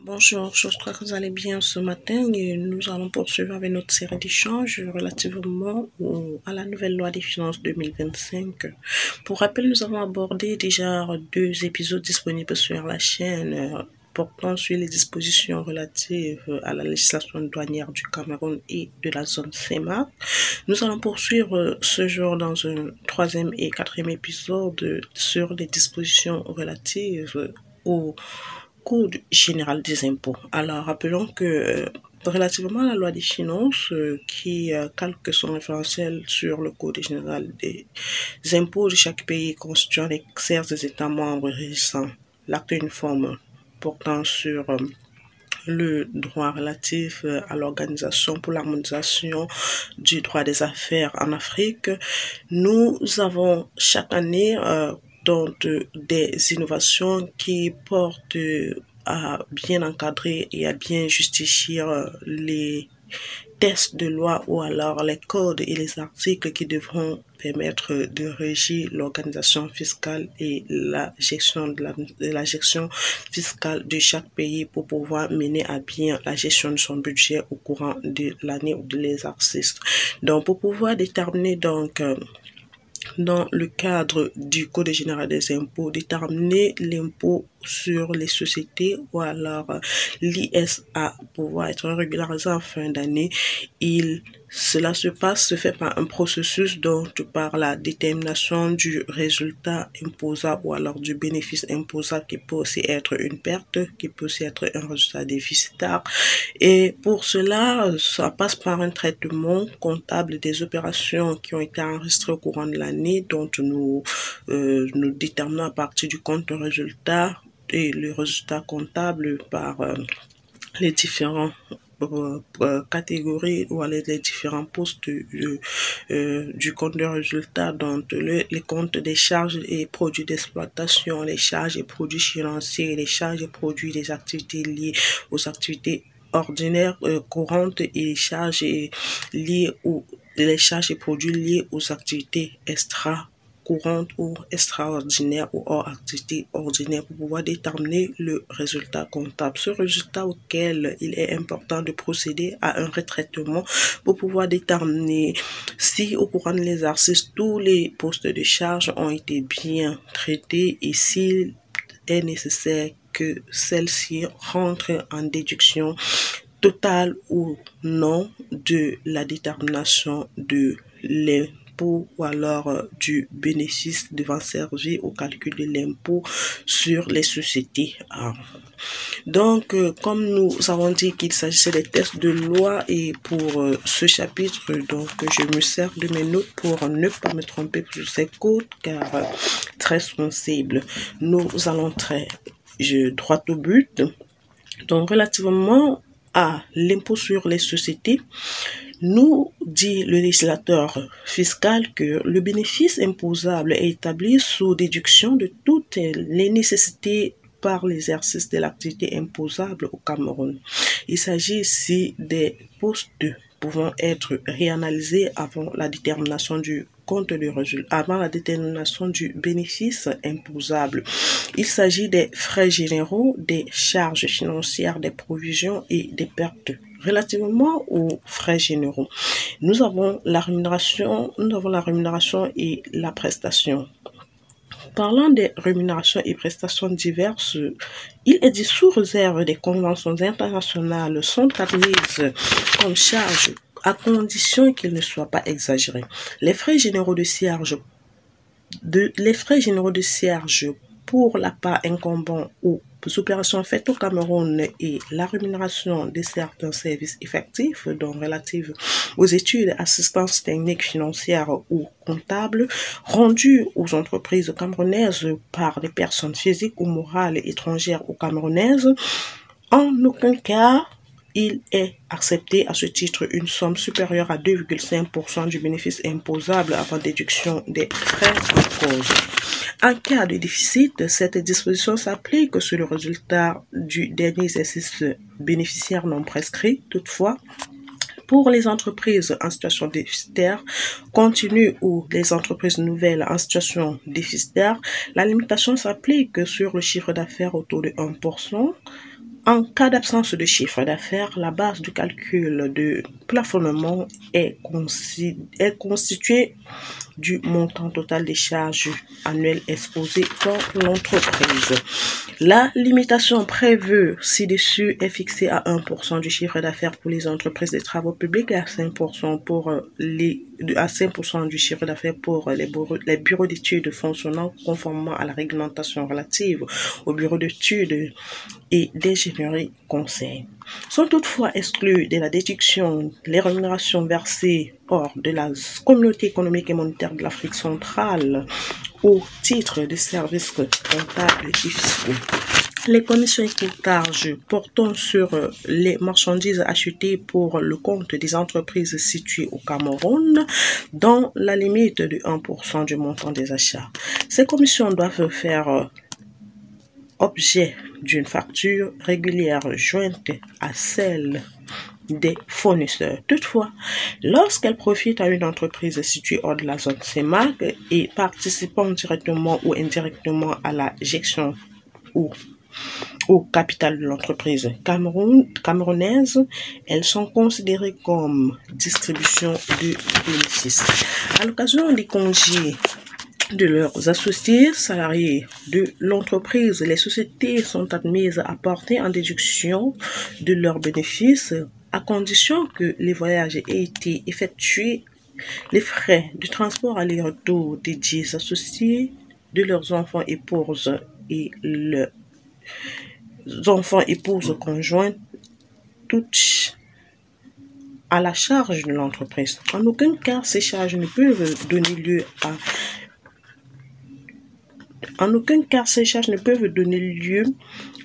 Bonjour, j'espère que vous allez bien ce matin et nous allons poursuivre avec notre série d'échanges relativement à la nouvelle loi des finances 2025. Pour rappel, nous avons abordé déjà 2 épisodes disponibles sur la chaîne portant sur les dispositions relatives à la législation douanière du Cameroun et de la zone CEMAC. Nous allons poursuivre ce jour dans un 3e et 4e épisode sur les dispositions relatives au Code général des impôts. Alors, rappelons que relativement à la loi des finances qui calque son référentiel sur le Code général des impôts de chaque pays constituant l'exercice des États membres régissant l'acte uniforme portant sur le droit relatif à l'Organisation pour l'harmonisation du droit des affaires en Afrique. Nous avons chaque année donc des innovations qui portent à bien encadrer et à bien justifier les textes de loi ou alors les codes et les articles qui devront permettre de régir l'organisation fiscale et la gestion de la gestion fiscale de chaque pays pour pouvoir mener à bien la gestion de son budget au courant de l'année ou de l'exercice. Donc, pour pouvoir déterminer donc dans le cadre du Code général des impôts, déterminer l'impôt sur les sociétés ou alors l'ISA pouvoir être régularisé en fin d'année. Cela se fait par un processus donc par la détermination du résultat imposable ou alors du bénéfice imposable qui peut aussi être une perte, qui peut aussi être un résultat déficitaire. Et pour cela, ça passe par un traitement comptable des opérations qui ont été enregistrées au courant de l'année, dont nous déterminons à partir du compte de résultat et le résultat comptable par les différents catégories ou les différents postes du compte de résultat, donc les comptes des charges et produits d'exploitation, les charges et produits financiers, les charges et produits des activités liées aux activités ordinaires courantes et les charges et produits liés aux activités courantes ou extraordinaires ou hors activité ordinaire pour pouvoir déterminer le résultat comptable. Ce résultat auquel il est important de procéder à un retraitement pour pouvoir déterminer si au courant de l'exercice tous les postes de charge ont été bien traités et s'il est nécessaire que celle-ci rentre en déduction totale ou non de la détermination de l'impôt ou alors du bénéfice devant servir au calcul de l'impôt sur les sociétés. Donc, comme nous avons dit qu'il s'agissait des textes de loi et pour ce chapitre, donc je me sers de mes notes pour ne pas me tromper sur ces codes car très sensibles. Nous allons très droit au but. Donc, relativement à l'impôt sur les sociétés, nous dit le législateur fiscal que le bénéfice imposable est établi sous déduction de toutes les nécessités par l'exercice de l'activité imposable au Cameroun. Il s'agit ici des postes pouvant être réanalysés avant la détermination du compte de résultat, avant la détermination du bénéfice imposable. Il s'agit des frais généraux, des charges financières, des provisions et des pertes. Relativement aux frais généraux, nous avons la rémunération et la prestation. Parlant des rémunérations et prestations diverses, il est dit sous réserve des conventions internationales sont admises comme charges à condition qu'ils ne soient pas exagérés. Les frais généraux de siège pour la part incombant aux opérations faites au Cameroun et la rémunération de certains services effectifs, donc relatives aux études, assistance technique, financière ou comptable, rendues aux entreprises camerounaises par des personnes physiques ou morales étrangères ou camerounaises, en aucun cas il est accepté à ce titre une somme supérieure à 2,5% du bénéfice imposable avant déduction des frais en cause. En cas de déficit, cette disposition s'applique sur le résultat du dernier exercice bénéficiaire non prescrit. Toutefois, pour les entreprises en situation déficitaire continue ou les entreprises nouvelles en situation déficitaire, la limitation s'applique sur le chiffre d'affaires autour de 1%. En cas d'absence de chiffre d'affaires, la base du calcul de plafonnement est constituée du montant total des charges annuelles exposées par l'entreprise. La limitation prévue ci-dessus est fixée à 1% du chiffre d'affaires pour les entreprises des travaux publics et à 5% du chiffre d'affaires pour les bureaux d'études fonctionnant conformément à la réglementation relative aux bureaux d'études et d'ingénierie conseil. Sont toutefois exclus de la déduction les rémunérations versées hors de la communauté économique et monétaire de l'Afrique centrale au titre des services comptables et fiscaux. Les commissions et courtages portant sur les marchandises achetées pour le compte des entreprises situées au Cameroun dans la limite de 1% du montant des achats. Ces commissions doivent faire objet d'une facture régulière jointe à celle des fournisseurs. Toutefois, lorsqu'elle profite à une entreprise située hors de la zone CEMAC et participant directement ou indirectement à la gestion ou au capital de l'entreprise camerounaise, elles sont considérées comme distribution de bénéfices. À l'occasion des congés de leurs associés salariés de l'entreprise, les sociétés sont admises à porter en déduction de leurs bénéfices à condition que les voyages aient été effectués, les frais de transport aller-retour des dix associés, de leurs enfants, épouses et leurs enfants, épouses conjoints, toutes à la charge de l'entreprise. En aucun cas, ces charges ne peuvent donner lieu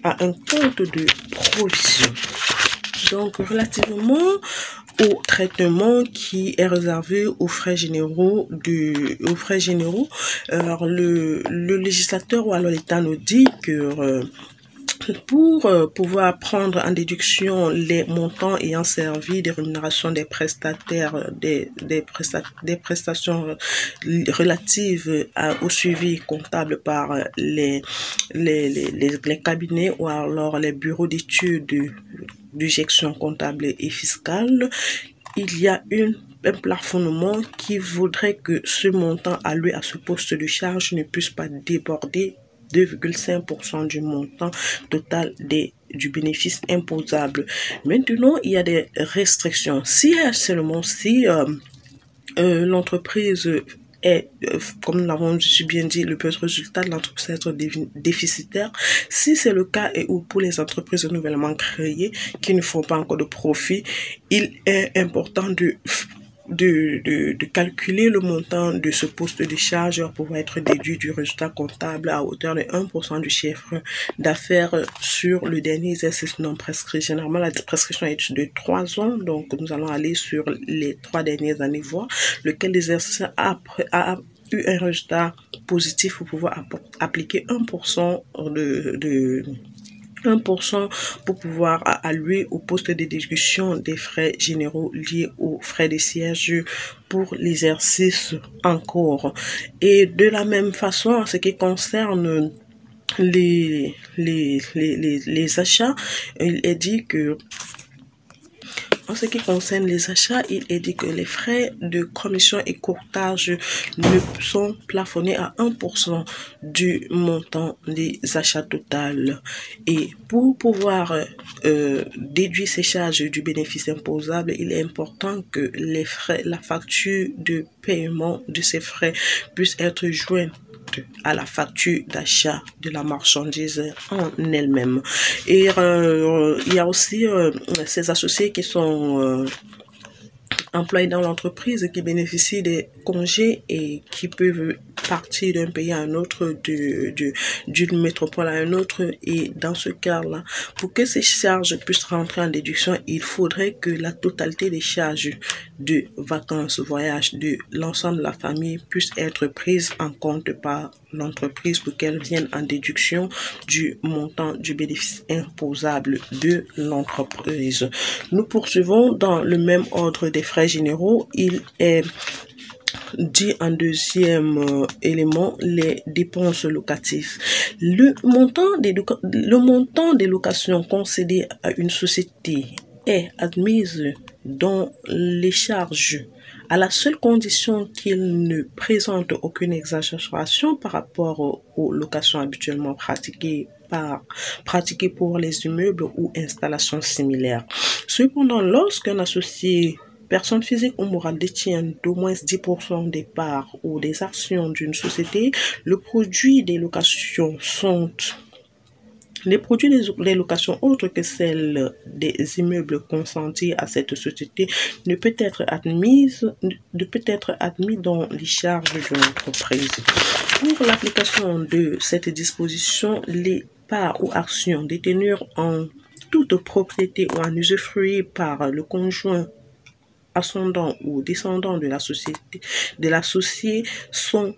à un compte de provision. Donc, relativement au traitement qui est réservé aux frais généraux, alors le législateur ou alors l'État nous dit que pour pouvoir prendre en déduction les montants ayant servi des rémunérations des prestataires, des prestations relatives au suivi comptable par les cabinets ou alors les bureaux d'études de gestion comptable et fiscale, il y a un plafonnement qui voudrait que ce montant alloué à ce poste de charge ne puisse pas déborder 2,5% du montant total du bénéfice imposable. Maintenant, il y a des restrictions. Si l'entreprise est, comme nous l'avons bien dit, le résultat de l'entreprise est déficitaire. Si c'est le cas et ou pour les entreprises nouvellement créées qui ne font pas encore de profit, il est important de calculer le montant de ce poste de charge pour pouvoir être déduit du résultat comptable à hauteur de 1% du chiffre d'affaires sur le dernier exercice non prescrit. Généralement, la prescription est de 3 ans, donc nous allons aller sur les 3 dernières années, voir lequel exercice a eu un résultat positif pour pouvoir appliquer 1% 1% pour pouvoir allouer au poste de déduction des frais généraux liés aux frais de siège pour l'exercice en cours. Et de la même façon, en ce qui concerne les achats, il est dit que en ce qui concerne les achats, il est dit que les frais de commission et courtage ne sont plafonnés à 1% du montant des achats total. Et pour pouvoir déduire ces charges du bénéfice imposable, il est important que les frais, la facture de paiement de ces frais puisse être jointe à la facture d'achat de la marchandise en elle-même. Et il y a aussi ces associés qui sont employés dans l'entreprise qui bénéficient des congés et qui peuvent partir d'un pays à un autre, d'une métropole à un autre. Et dans ce cas-là, pour que ces charges puissent rentrer en déduction, il faudrait que la totalité des charges de vacances, voyages de l'ensemble de la famille puisse être prise en compte par l'entreprise pour qu'elle vienne en déduction du montant du bénéfice imposable de l'entreprise. Nous poursuivons dans le même ordre des frais généraux. Il est dit en deuxième élément les dépenses locatives. Le montant des locations concédées à une société est admise dans les charges à la seule condition qu'il ne présente aucune exagération par rapport aux locations habituellement pratiquées pour les immeubles ou installations similaires. Cependant, lorsqu'un associé, personne physique ou morale, détient d'au moins 10% des parts ou des actions d'une société, le produit des locations des locations autres que celles des immeubles consentis à cette société ne peut être admis dans les charges de l'entreprise. Pour l'application de cette disposition, les parts ou actions détenues en toute propriété ou en usufruit par le conjoint, ascendant ou descendant de l'associé sont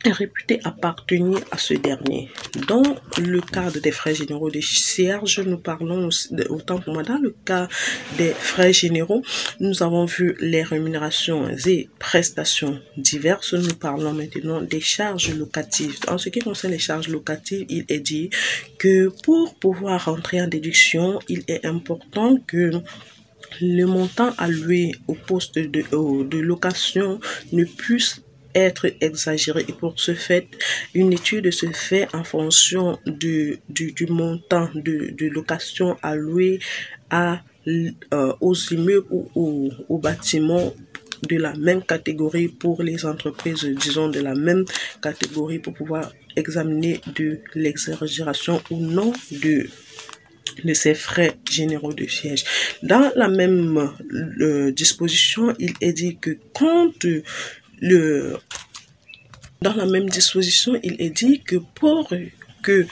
réputés appartenir à ce dernier. Dans le cadre des frais généraux de siège, nous parlons autant pour moi. Dans le cas des frais généraux, nous avons vu les rémunérations et prestations diverses. Nous parlons maintenant des charges locatives. En ce qui concerne les charges locatives, il est dit que pour pouvoir rentrer en déduction, il est important que le montant alloué au poste de location ne puisse être exagéré, et pour ce fait, une étude se fait en fonction du montant de location alloué aux immeubles ou aux bâtiments de la même catégorie pour les entreprises, disons de la même catégorie, pour pouvoir examiner de l'exagération ou non de ces frais généraux de siège. Dans la même disposition, il est dit que pour que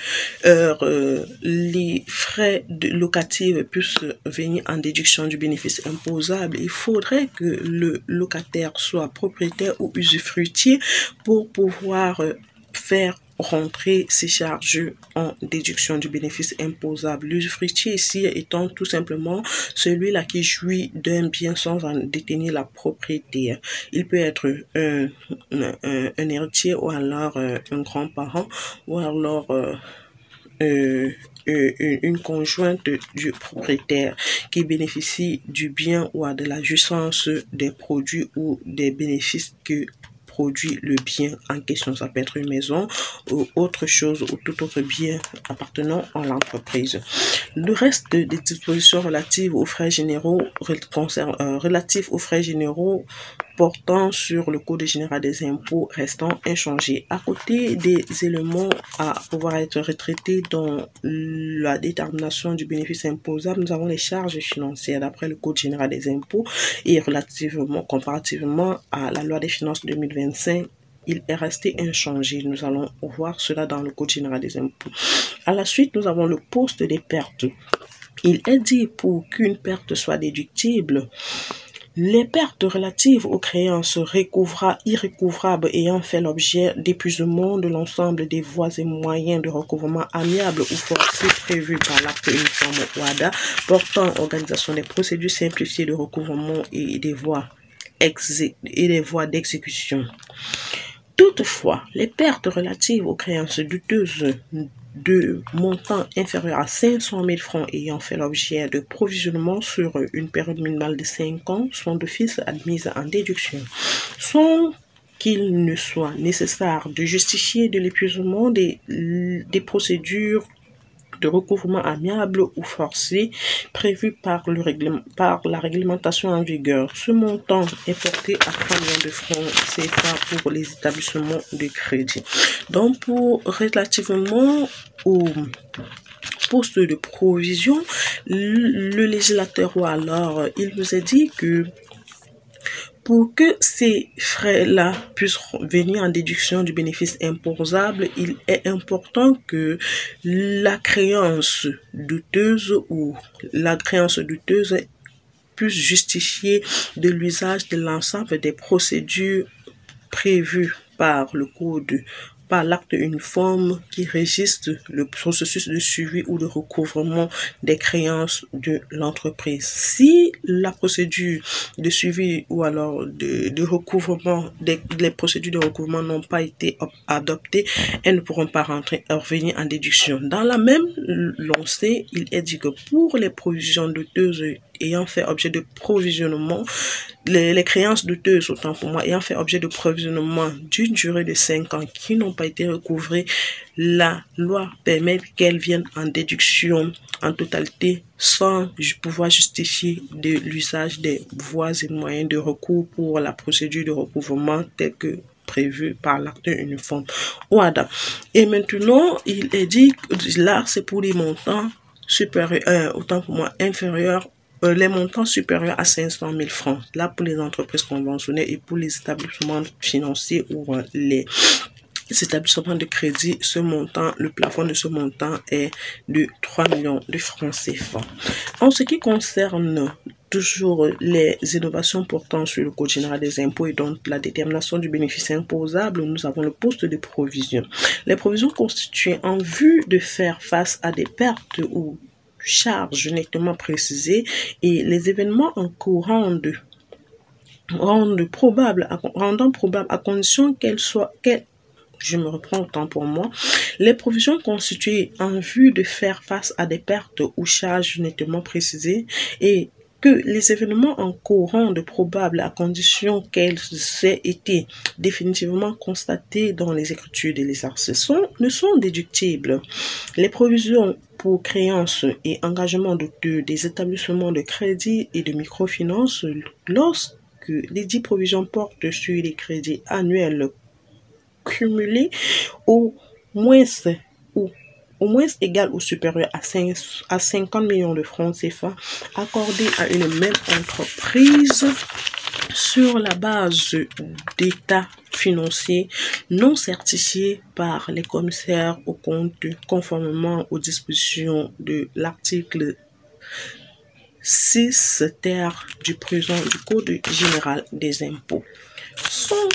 les frais locatifs puissent venir en déduction du bénéfice imposable, il faudrait que le locataire soit propriétaire ou usufruitier pour pouvoir faire rentrer ces charges en déduction du bénéfice imposable. L'usufruitier ici étant tout simplement celui-là qui jouit d'un bien sans en détenir la propriété. Il peut être un héritier ou alors un grand-parent ou alors une conjointe du propriétaire qui bénéficie du bien ou de la jouissance des produits ou des bénéfices que produit le bien en question. Ça peut être une maison ou autre chose ou tout autre bien appartenant à l'entreprise. Le reste des dispositions relatives aux frais généraux portant sur le Code général des impôts restant inchangés. À côté des éléments à pouvoir être retraités dans la détermination du bénéfice imposable, nous avons les charges financières d'après le Code général des impôts et comparativement à la loi des finances 2025, il est resté inchangé. Nous allons voir cela dans le Code général des impôts. À la suite, nous avons le poste des pertes. Il est dit pour qu'une perte soit déductible, les pertes relatives aux créances irrécouvrables ayant fait l'objet d'épuisement de l'ensemble des voies et moyens de recouvrement amiable ou forcé prévus par l'acte uniforme OADA portant organisation des procédures simplifiées de recouvrement et des voies d'exécution. Toutefois, les pertes relatives aux créances douteuses de montant inférieur à 500 000 francs ayant fait l'objet de provisionnement sur une période minimale de 5 ans sont d'office admises en déduction. Sans qu'il ne soit nécessaire de justifier de l'épuisement des procédures de recouvrement amiable ou forcé prévu par la réglementation en vigueur. Ce montant est porté à 3 millions de francs CFA pour les établissements de crédit. Donc, relativement au poste de provision, le législateur ou alors il nous a dit que pour que ces frais-là puissent venir en déduction du bénéfice imposable, il est important que la créance douteuse puisse justifier de l'usage de l'ensemble des procédures prévues par le Code par l'acte uniforme qui régisse le processus de suivi ou de recouvrement des créances de l'entreprise. Si la procédure de suivi ou alors de recouvrement, les procédures de recouvrement n'ont pas été adoptées, elles ne pourront pas revenir en déduction. Dans la même lancée, il est dit que pour les provisions douteuses ayant fait objet de provisionnement, les créances douteuses, autant pour moi, ayant fait objet de provisionnement d'une durée de 5 ans qui n'ont pas été recouvrées, la loi permet qu'elles viennent en déduction en totalité sans pouvoir justifier de l'usage des voies et moyens de recours pour la procédure de recouvrement telle que prévu par l'acte uniforme OHADA. Et maintenant, il est dit que là, c'est pour les montants supérieurs, autant pour moi, inférieurs, les montants supérieurs à 500 000 francs. Là, pour les entreprises conventionnées et pour les établissements financiers ou les établissements de crédit, ce montant, le plafond de ce montant est de 3 millions de francs CFA. En ce qui concerne toujours les innovations portant sur le Code général des impôts et donc la détermination du bénéfice imposable, nous avons le poste de provision. Les provisions constituées en vue de faire face à des pertes ou charges nettement précisées et les événements en cours rendant probable à condition qu'elles soient je me reprends autant pour moi. Les provisions constituées en vue de faire face à des pertes ou charges nettement précisées et que les événements en cours rendent probable à condition qu'elles aient été définitivement constatées dans les écritures de l'exercice ne sont déductibles. Les provisions pour créances et engagements des établissements de crédit et de microfinance lorsque les 10 provisions portent sur les crédits annuels cumulés au moins égal ou supérieur à 50 millions de francs CFA accordés à une même entreprise sur la base d'états financiers non certifiés par les commissaires aux comptes conformément aux dispositions de l'article 6 ter du présent du Code général des impôts. Sont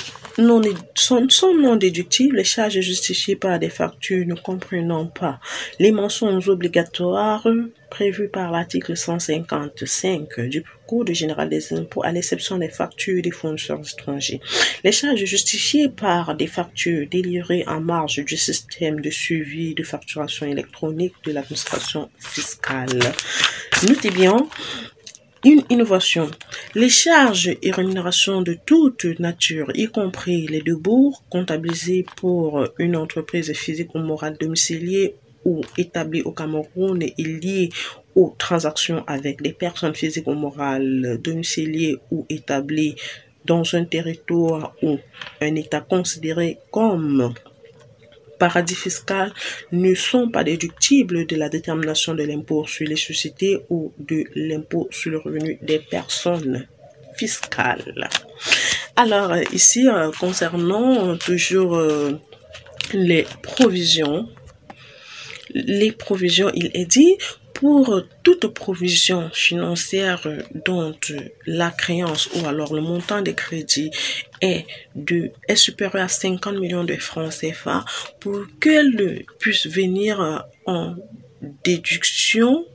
non déductibles les charges justifiées par des factures ne comprenant pas les mentions obligatoires prévues par l'article 155 du Code général des impôts, à l'exception des factures des fournisseurs étrangers. Les charges justifiées par des factures délivrées en marge du système de suivi de facturation électronique de l'administration fiscale. Notez bien, une innovation. Les charges et rémunérations de toute nature, y compris les débours comptabilisés pour une entreprise physique ou morale domiciliée ou établie au Cameroun et liée aux transactions avec des personnes physiques ou morales domiciliées ou établies dans un territoire ou un État considéré comme paradis fiscal ne sont pas déductibles de la détermination de l'impôt sur les sociétés ou de l'impôt sur le revenu des personnes fiscales. Alors ici, concernant toujours les provisions, il est dit pour toute provision financière dont la créance ou alors le montant des crédits est supérieur à 50 millions de francs CFA, pour qu'elle puisse venir en déduction,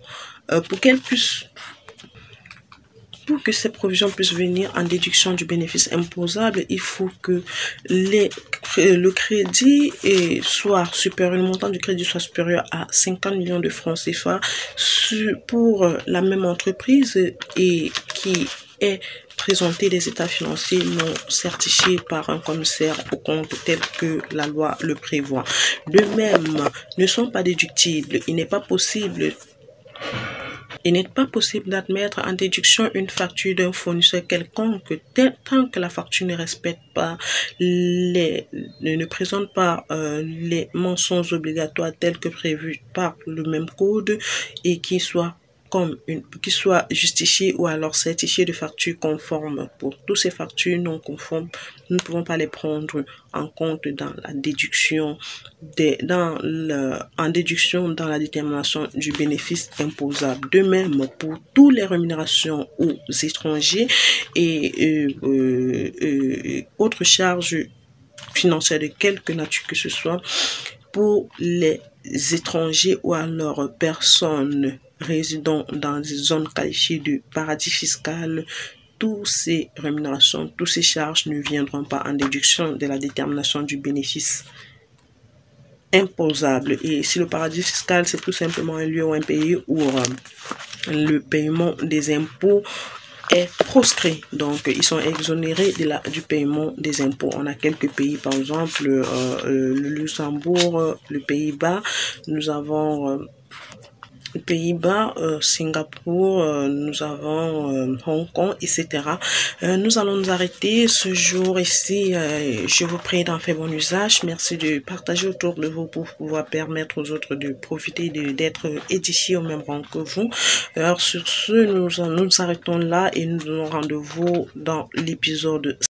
pour que ces provisions puissent venir en déduction du bénéfice imposable, il faut que le crédit soit supérieur, le montant du crédit soit supérieur à 50 millions de francs CFA pour la même entreprise et qui est présenter des états financiers non certifiés par un commissaire aux comptes tel que la loi le prévoit. De même, ne sont pas déductibles. Il n'est pas possible d'admettre en déduction une facture d'un fournisseur quelconque tant que la facture ne respecte pas ne présente pas les mentions obligatoires telles que prévues par le même code et qui soit justifié ou alors certifié de factures conformes. Pour toutes ces factures non conformes, nous ne pouvons pas les prendre en compte dans la déduction dans la détermination du bénéfice imposable. De même, pour toutes les rémunérations aux étrangers et autres charges financière de quelque nature que ce soit pour les étrangers ou alors personnes résidant dans des zones qualifiées de paradis fiscal. Toutes ces rémunérations, toutes ces charges ne viendront pas en déduction de la détermination du bénéfice imposable. Et si le paradis fiscal, c'est tout simplement un lieu ou un pays où le paiement des impôts est proscrit, donc ils sont exonérés du paiement des impôts. On a quelques pays, par exemple le Luxembourg, le Pays-Bas, nous avons Singapour, nous avons Hong Kong, etc. Nous allons nous arrêter ce jour ici. Je vous prie d'en faire bon usage. Merci de partager autour de vous pour pouvoir permettre aux autres de profiter, d'être édifiés au même rang que vous. Alors sur ce, nous nous arrêtons là et nous donnons rendez-vous dans l'épisode